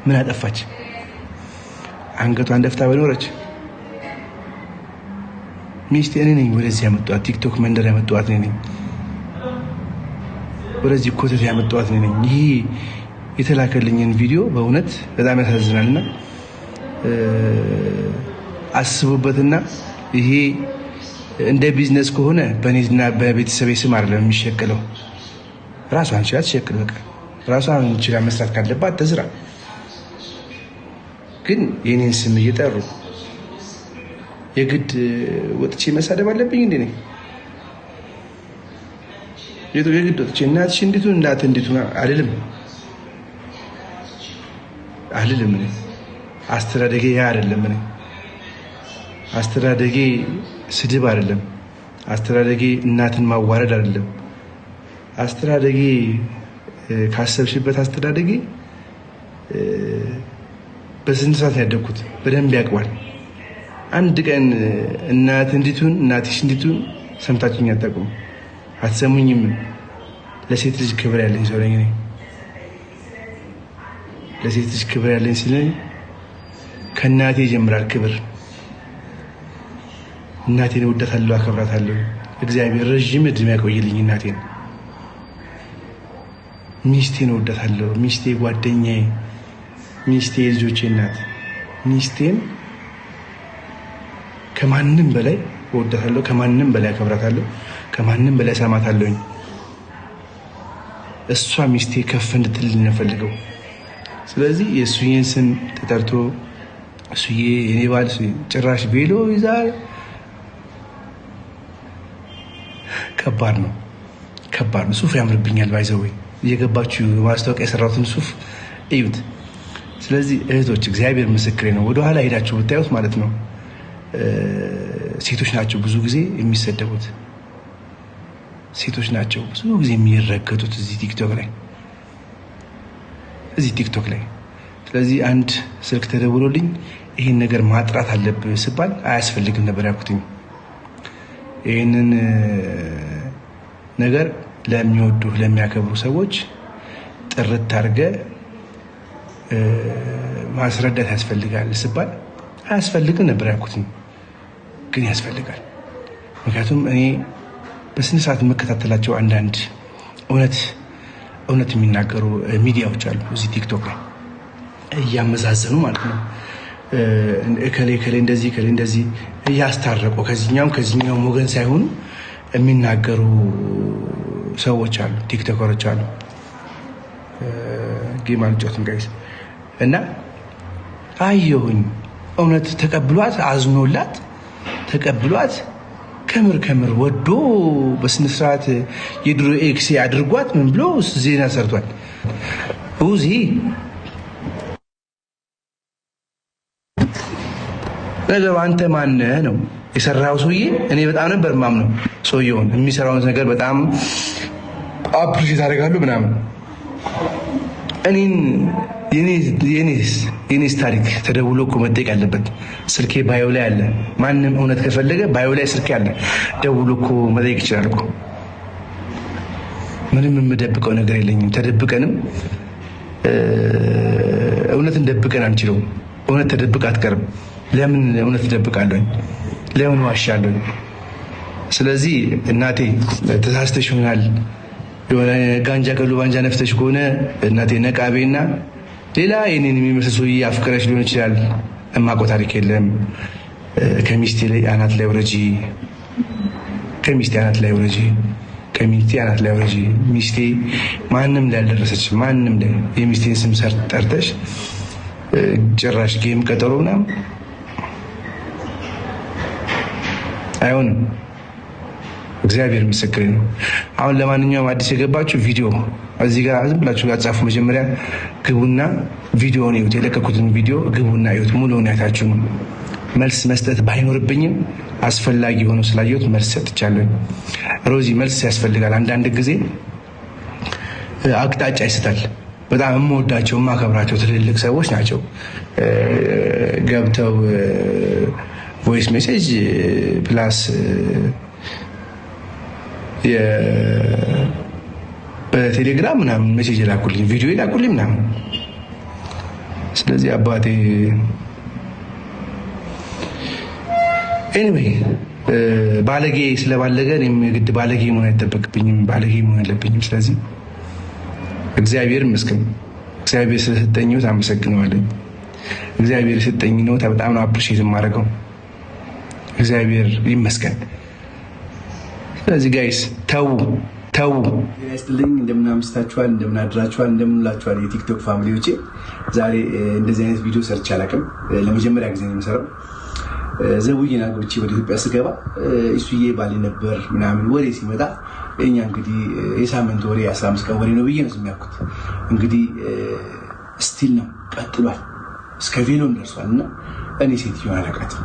ምን አጠፋች? አንገቷን ደፍታ በኖረች። ሚስቴ እኔ ነኝ ወደዚህ ያመጣኋት፣ ቲክቶክ መንደር ያመጣኋት እኔ ነኝ። ወደዚህ ኮተት ያመጣኋት እኔ ነኝ። ይሄ የተላከልኝን ቪዲዮ በእውነት በጣም ያሳዝናልና አስቡበትና ይሄ እንደ ቢዝነስ ከሆነ በእኔና በቤተሰቤ ስም አይደለም የሚሸቅለው። ራሷን ችላ ትሸቅል። በቃ ራሷን ችላ መስራት ካለባት ተዝራ። ግን የኔን ስም እየጠሩ የግድ ወጥቼ መሳደብ አለብኝ እንዴ? የግድ ወጥቼ እናትሽ እንዴቱ እናት እንዴቱ አልልም። አስተዳደጌ ያ አይደለም። አስተዳደጌ ስድብ አይደለም። አስተዳደጌ እናትን ማዋረድ አይደለም። አስተዳደጌ ካሰብሽበት አስተዳደጌ በስንት ሰዓት ያደግኩት በደንብ ያውቀዋል። አንድ ቀን እናት እንዲቱን እናትሽ እንዲቱን ሰምታችሁኝ አታውቁም፣ አትሰሙኝም። ለሴት ልጅ ክብር ያለኝ ሰው ነኝ። ለሴት ልጅ ክብር ያለኝ ስለኝ ከእናቴ ይጀምራል ክብር። እናቴን እወዳታለሁ፣ አከብራታለሁ። እግዚአብሔር ረዥም እድሜ ያቆይልኝ እናቴን። ሚስቴን እወዳታለሁ። ሚስቴ ጓደኛዬ፣ ሚስቴ የልጆቼ እናት። ሚስቴን ከማንም በላይ እወዳታለሁ፣ ከማንም በላይ አከብራታለሁ፣ ከማንም በላይ ሰማታለሁኝ። እሷ ሚስቴ ከፍ እንድትልኝ ነው ፈልገው። ስለዚህ የእሱዬን ስም ተጠርቶ እሱዬ የኔ ባል ጭራሽ ቬሎ ይዛል። ከባድ ነው። ሱፍ ያምርብኛል። ባይዘው እየገባችሁ ማስታወቂያ የሰራሁትን ሱፍ እዩት። ስለዚህ እህቶች እግዚአብሔር ምስክሬ ነው። ወደኋላ ሄዳችሁ ብታዩት ማለት ነው ሴቶች ናቸው ብዙ ጊዜ የሚሰደቡት፣ ሴቶች ናቸው ብዙ ጊዜ የሚረገጡት እዚህ ቲክቶክ ላይ። ስለዚህ አንድ ስልክ ተደውሎልኝ ይህን ነገር ማጥራት አለብህ ስባል አያስፈልግም ነበር ያልኩትኝ። ይህንን ነገር ለሚወዱ ለሚያከብሩ ሰዎች ጥርት አድርገህ ማስረዳት ያስፈልጋል ስባል አያስፈልግም ነበር ያልኩትኝ። ግን ያስፈልጋል። ምክንያቱም እኔ በስነ ስርዓት የምከታተላቸው አንዳንድ እውነት የሚናገሩ ሚዲያዎች አሉ እዚህ ቲክቶክ ላይ እያመዛዘኑ ማለት ነው። እከሌ እንደዚህ እያስታረቁ ከዚህኛውም ወገን ሳይሆኑ የሚናገሩ ሰዎች አሉ፣ ቲክቶከሮች አሉ። ጌም አልጫወትም ጋይስ። እና አየሁኝ እውነት ተቀብሏት አዝኖላት ተቀብሏት ከምር ወዶ በስነ ስርዓት የድሮ ኤክሴ አድርጓት ምን ብሎ ዜና ሰርቷል። ኡዚ ነገሩ አንተ ማነህ ነው የሰራው ሰውዬ። እኔ በጣም ነበር ማምነው ሰውዬውን የሚሰራውን ነገር በጣም አፕሪሼት አደርጋለሁ ምናምን። እኔን የኔስ ታሪክ ተደውሎ እኮ መጠየቅ ያለበት ስልኬ ባዮ ላይ አለ። ማንም እውነት ከፈለገ ባዮ ላይ ስልኬ አለ፣ ደውሎ እኮ መጠየቅ ይችላል እኮ። ምንም የምደብቀው ነገር የለኝም። ተደብቀንም እውነትን ደብቀን አንችለውም። እውነት ተደብቅ አትቀርም። ለምን እውነት ደብቃለሁ? ለምን ዋሻለሁ? ስለዚህ እናቴ ተሳስተሽ ይሆናል፣ የሆነ ጋንጃ ከሉ ባንጃ ነፍተሽ ከሆነ እናቴ ነቃቤና ሌላ የኔን የሚመስል ሰውዬ አፍቅረሽ ሊሆን ይችላል። እማቆ ታሪክ የለም። ከሚስቴ አናት ላይ ውረጂ፣ ከሚስቴ አናት ላይ ውረጂ፣ ከሚስቴ አናት ላይ ውረጂ። ሚስቴ ማንም ላይ አልደረሰች። ማንም ላይ የሚስቴን ስም ጠርተሽ ጭራሽ ጌም ቀጠሮ ምናምን አይሆንም። እግዚአብሔር ምስክሬ ነው። አሁን ለማንኛውም አዲስ የገባችሁ ቪዲዮ እዚህ ጋር ዝም ብላችሁ ጻፉ። መጀመሪያ ግቡና ቪዲዮውን እዩት። የለቀኩትን ቪዲዮ ግቡና እዩት። ሙሉውን አይታችሁ ነው። መልስ መስጠት ባይኖርብኝም አስፈላጊ ሆኖ ስላየሁት መልስ ሰጥቻለሁ። ሮዚ መልስ ያስፈልጋል። አንዳንድ ጊዜ አቅጣጫ ይስታል። በጣም የምወዳቸው የማከብራቸው ትልልቅ ሰዎች ናቸው ገብተው ቮይስ ሜሴጅ ፕላስ በቴሌግራም ምናምን ሜሴጅ ላኩልኝ፣ ቪዲዮ ላኩልኝ ምናምን። ስለዚህ አባቴ ኤኒዌይ ባለጌ ስለባለገ እኔም የግድ ባለጌ መሆን አይጠበቅብኝም፣ ባለጌ መሆን አለብኝም። ስለዚህ እግዚአብሔር ይመስገን። እግዚአብሔር ስለሰጠኝ ሕይወት አመሰግነዋለሁ። እግዚአብሔር የሰጠኝ ነው በጣም ነው አፕሪሺየት የማደርገው። እግዚአብሔር ይመስገን። ስለዚህ ጋይስ ተው ያስትልኝ። እንደምን አምስታችኋል፣ እንደምን አድራችኋል፣ እንደምን ውላችኋል የቲክቶክ ፋሚሊዎቼ። ዛሬ እንደዚህ አይነት ቪዲዮ ሰርቼ አላውቅም። ለመጀመሪያ ጊዜ ነው የምሰራው። ዘውዬን አግብቼ ወደ ኢትዮጵያ ስገባ እሱዬ ባሌ ነበር ምናምን ወሬ ሲመጣ እኛ እንግዲህ የሳምንት ወሬ 15 ቀን ወሬ ነው ብዬ ነው የሚያውቁት። እንግዲህ ስቲል ነው ቀጥሏል፣ እስከ ቬሎም ደርሷል። እና እኔ ሴትዮን አላውቃትም።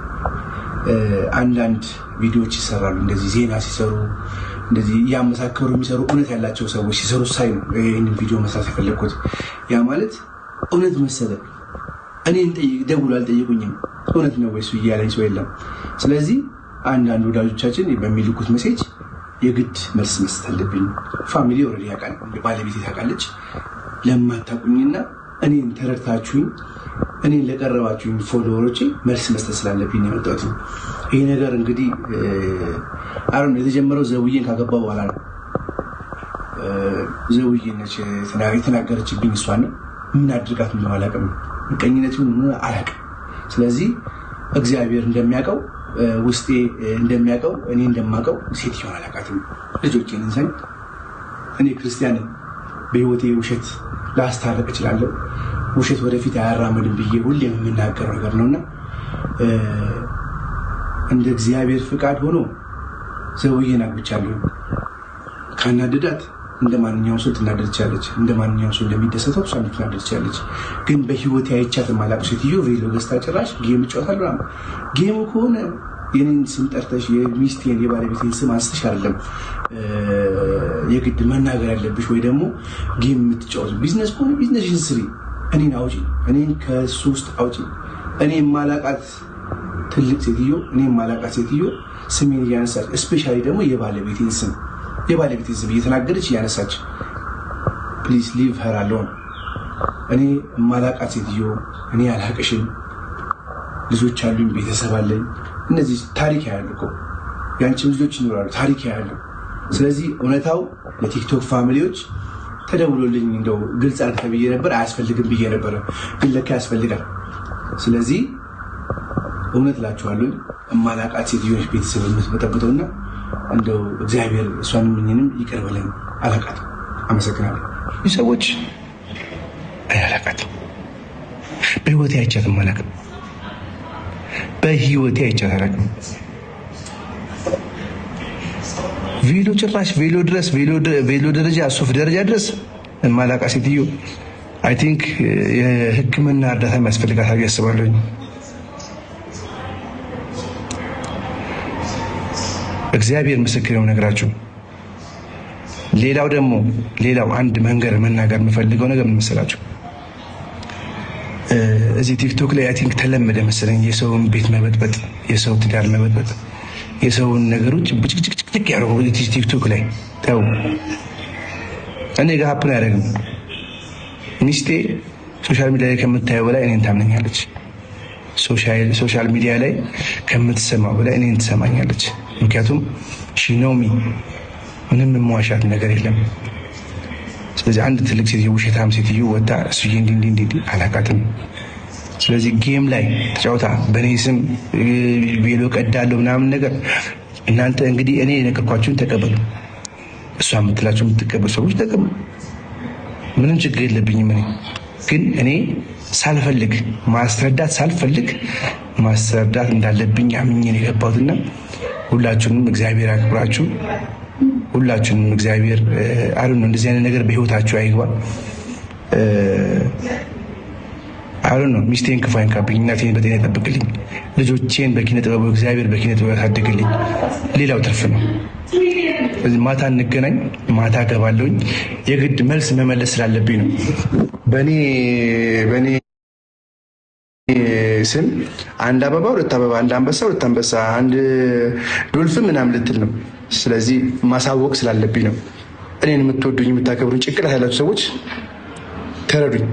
አንዳንድ ቪዲዮዎች ይሰራሉ እንደዚህ ዜና ሲሰሩ እንደዚህ እያመሳከሩ የሚሰሩ እውነት ያላቸው ሰዎች ሲሰሩ ሳይ ነው ይህንን ቪዲዮ መስራት የፈለግኩት። ያ ማለት እውነት መሰለ። እኔን ደውሎ አልጠየቁኝም። እውነት ነው ወይስ እያለኝ ሰው የለም። ስለዚህ አንዳንድ ወዳጆቻችን በሚልኩት ሜሴጅ የግድ መልስ መስጠት አለብኝ። ፋሚሊ ኦልሬዲ ያውቃል፣ ባለቤቴ ታውቃለች። ለማታውቁኝና እኔን ተረድታችሁኝ እኔን ለቀረባችሁኝ ፎሎወሮቼ መልስ መስጠት ስላለብኝ ነው የመጣሁት። ይሄ ነገር እንግዲህ አሁን የተጀመረው ዘውዬን ካገባ በኋላ ነው። ዘውዬ ነች የተናገረችብኝ። እሷን ምን አድርጋት እንደሆነ አላውቅም፣ ምቀኝነት ምን አላውቅም። ስለዚህ እግዚአብሔር እንደሚያውቀው ውስጤ እንደሚያውቀው እኔ እንደማውቀው ሴትዮን አላውቃትም። ልጆቼን እንሰኝ። እኔ ክርስቲያን በህይወቴ ውሸት ላስታረቅ እችላለሁ። ውሸት ወደፊት አያራምድም ብዬ ሁሌ የምናገር ነገር ነውና እንደ እግዚአብሔር ፍቃድ ሆኖ ዘውዬን አግብቻለሁ። ካናደዳት እንደ ማንኛውም ሰው ትናደድ ትችላለች። እንደ ማንኛውም ሰው እንደሚደሰተው እሷ ትናደድ ትችላለች። ግን በህይወቴ አይቻት የማላውቅ ሴትዮ ቬሎ ገዝታ ጭራሽ ጌም እጫወታለሁ። ጌሙ ከሆነ የኔን ስም ጠርተሽ የሚስቴን የባለቤቴን ስም አንስተሽ አይደለም የግድ መናገር ያለብሽ፣ ወይ ደግሞ ጌም የምትጫወቱ ቢዝነስ ከሆነ ቢዝነስሽን ስሪ። እኔን አውጪ፣ እኔን ከሱ ውስጥ አውጪ። እኔ የማላውቃት ትልቅ ሴትዮ፣ እኔ የማላውቃት ሴትዮ ስሜን እያነሳች እስፔሻሊ ደግሞ የባለቤቴን ስም እየተናገረች እያነሳች ፕሊዝ ሊቭ ሄር አሎን። እኔ የማላውቃት ሴትዮ፣ እኔ አላቅሽም፣ ልጆች አሉኝ፣ ቤተሰብ አለኝ። እነዚህ ታሪክ ያያሉ እኮ የአንቺም ልጆች ይኖራሉ፣ ታሪክ ያያሉ። ስለዚህ እውነታው ለቲክቶክ ፋሚሊዎች ተደውሎልኝ እንደው ግልጽ አድርገህ ብዬ ነበር፣ አያስፈልግም ብዬ ነበረ፣ ግን ለካ ያስፈልጋል። ስለዚህ እውነት እላችኋለሁ የማላውቃት ሴትዮች ቤተሰብ የምትበጠብጠውና እንደው እግዚአብሔር እሷንም እኔንም ይቅር በለኝ። አላውቃትም። አመሰግናለሁ። ይህ ሰዎች አላውቃትም። በህይወቴ አይቻትም አላውቅም። በህይወቴ አይቻት አላውቅም። ቬሎ ጭራሽ ቬሎ ድረስ ቬሎ ደረጃ ሱፍ ደረጃ ድረስ የማላውቃት ሴትዮ አይ ቲንክ የሕክምና እርዳታ የሚያስፈልጋታል ያስባለሁ። እግዚአብሔር ምስክር ነው ነግራችሁ። ሌላው አንድ መናገር የምፈልገው ነገር ምን መሰላችሁ? እዚህ ቲክቶክ ላይ አይ ቲንክ ተለመደ መሰለኝ የሰውን ቤት መበጥበጥ፣ የሰው ትዳር መበጥበጥ፣ የሰውን ነገሮች ብጭቅጭቅጭቅ ያደረጉ ቲክቶክ ላይ ተው። እኔ ጋር ሀፕን አያደርግም። ሚስቴ ሶሻል ሚዲያ ላይ ከምታየው በላይ እኔን ታምነኛለች። ሶሻል ሚዲያ ላይ ከምትሰማው በላይ እኔን ትሰማኛለች። ምክንያቱም ሺኖሚ ምንም የምዋሻት ነገር የለም። ስለዚህ አንድ ትልቅ ሴትዮ ውሸታም ሴትዮ ወጣ እሱዬ እንዲህ አላውቃትም። ስለዚህ ጌም ላይ ተጫውታ በእኔ ስም ቬሎ ቀዳለሁ ምናምን ነገር እናንተ እንግዲህ እኔ የነገርኳችሁን ተቀበሉ። እሷ የምትላችሁ የምትቀበሉ ሰዎች ተቀበሉ። ምንም ችግር የለብኝም። ግን እኔ ሳልፈልግ ማስረዳት እንዳለብኝ አምኜ ነው የገባሁትና ሁላችሁንም እግዚአብሔር አክብራችሁ፣ ሁላችሁንም እግዚአብሔር አሁን እንደዚህ አይነት ነገር በህይወታችሁ አይግባ። አሁን ነው ሚስቴን ክፉ አይንካብኝ፣ እናቴን በጤና ይጠብቅልኝ፣ ልጆቼን በኪነ ጥበቡ እግዚአብሔር በኪነ ጥበቡ ያሳድግልኝ። ሌላው ትርፍ ነው። ስለዚህ ማታ እንገናኝ፣ ማታ ገባለሁኝ። የግድ መልስ መመለስ ስላለብኝ ነው። በእኔ ስም አንድ አበባ ሁለት አበባ፣ አንድ አንበሳ ሁለት አንበሳ፣ አንድ ዶልፍን ምናምን ልትል ነው። ስለዚህ ማሳወቅ ስላለብኝ ነው። እኔን የምትወዱኝ የምታከብሩኝ ጭንቅላት ያላችሁ ሰዎች ተረዱኝ።